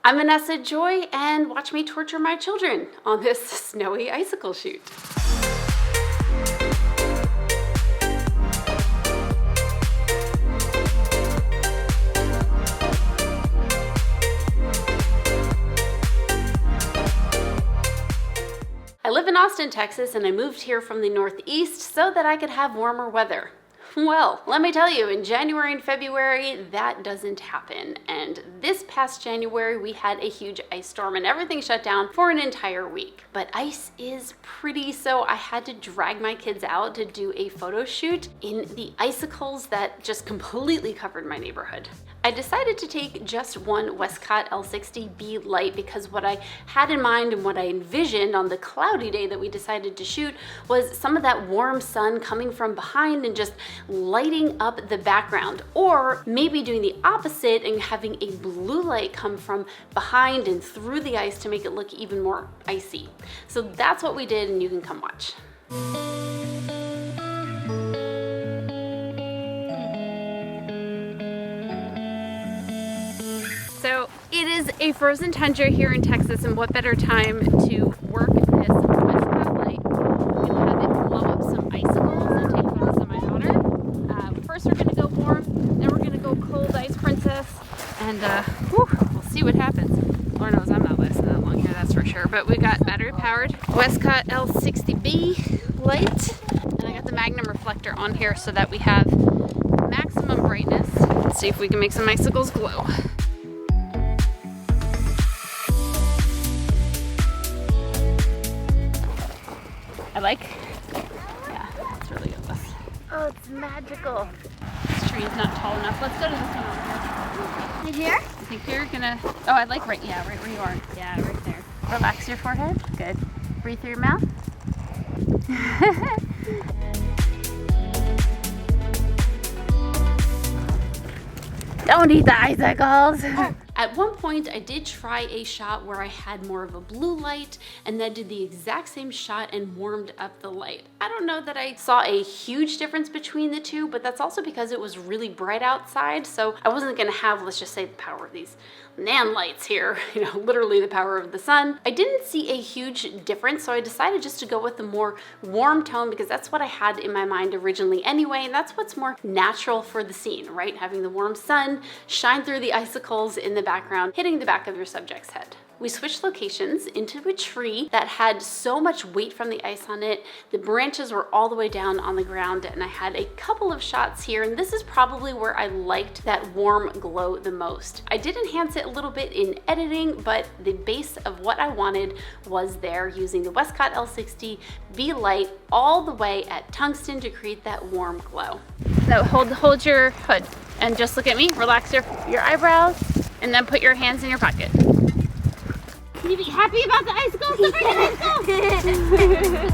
I'm Vanessa Joy, and watch me torture my children on this snowy icicle shoot. I live in Austin, Texas, and I moved here from the Northeast so that I could have warmer weather. Well, let me tell you, in January and February, that doesn't happen. And this past January, we had a huge ice storm and everything shut down for an entire week. But ice is pretty, so I had to drag my kids out to do a photo shoot in the icicles that just completely covered my neighborhood. I decided to take just one Westcott L-60B Light because what I had in mind and what I envisioned on the cloudy day that we decided to shoot was some of that warm sun coming from behind and just lighting up the background, or maybe doing the opposite and having a blue light come from behind and through the ice to make it look even more icy. So that's what we did, and you can come watch. So it is a frozen tundra here in Texas, and what better time to work this Westcott light and have it blow up some icicles and take photos of my daughter. First we're going to go warm, then we're going to go cold ice princess, and we'll see what happens. Lord knows I'm not lasting that long here, that's for sure. But we got battery powered Westcott L-60B light, and I got the Magnum reflector on here so that we have maximum brightness. Let's see if we can make some icicles glow. Yeah, it's really good. Oh, it's magical. This tree is not tall enough. Let's go to this one over here. Right here? I think you're gonna, oh, I like right where you are. Yeah, right there. Relax your forehead. Good. Breathe through your mouth. Don't eat the icicles. At one point, I did try a shot where I had more of a blue light and then did the exact same shot and warmed up the light. I don't know that I saw a huge difference between the two, but that's also because it was really bright outside, so I wasn't gonna have, let's just say, the power of these nan lights here, you know, literally the power of the sun. I didn't see a huge difference, so I decided just to go with the more warm tone because that's what I had in my mind originally anyway, and that's what's more natural for the scene, right? Having the warm sun shine through the icicles in the background, hitting the back of your subject's head. We switched locations into a tree that had so much weight from the ice on it. The branches were all the way down on the ground, and I had a couple of shots here, and this is probably where I liked that warm glow the most. I did enhance it a little bit in editing, but the base of what I wanted was there, using the Westcott L-60B Light all the way at tungsten to create that warm glow. Now hold your hood and just look at me. Relax your eyebrows, and then put your hands in your pocket. Can you be happy about the icicles? The freaking icicles!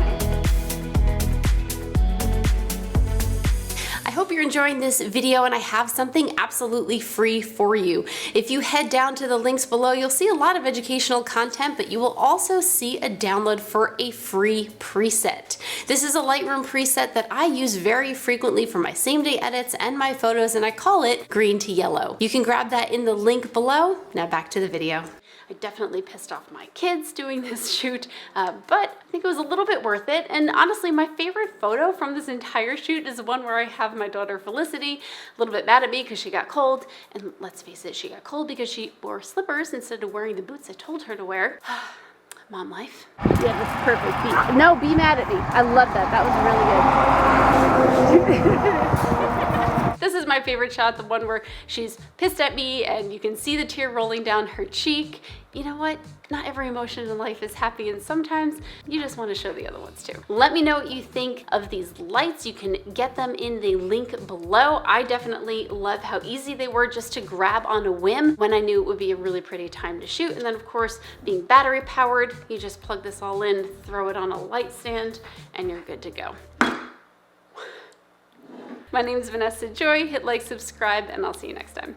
I hope you're enjoying this video, and I have something absolutely free for you. If you head down to the links below, you'll see a lot of educational content, but you will also see a download for a free preset. This is a Lightroom preset that I use very frequently for my same-day edits and my photos, and I call it green to yellow. You can grab that in the link below. Now back to the video. I definitely pissed off my kids doing this shoot, but I think it was a little bit worth it. And honestly, my favorite photo from this entire shoot is the one where I have my daughter Felicity a little bit mad at me because she got cold. And let's face it, she got cold because she wore slippers instead of wearing the boots I told her to wear. Mom life. Yeah, that's perfect. No, be mad at me. I love that. That was really good. This is my favorite shot, the one where she's pissed at me and you can see the tear rolling down her cheek. You know what? Not every emotion in life is happy, and sometimes you just want to show the other ones too. Let me know what you think of these lights. You can get them in the link below. I definitely love how easy they were just to grab on a whim when I knew it would be a really pretty time to shoot. And then of course, being battery powered, you just plug this all in, throw it on a light stand, and you're good to go. My name is Vanessa Joy. Hit like, subscribe, and I'll see you next time.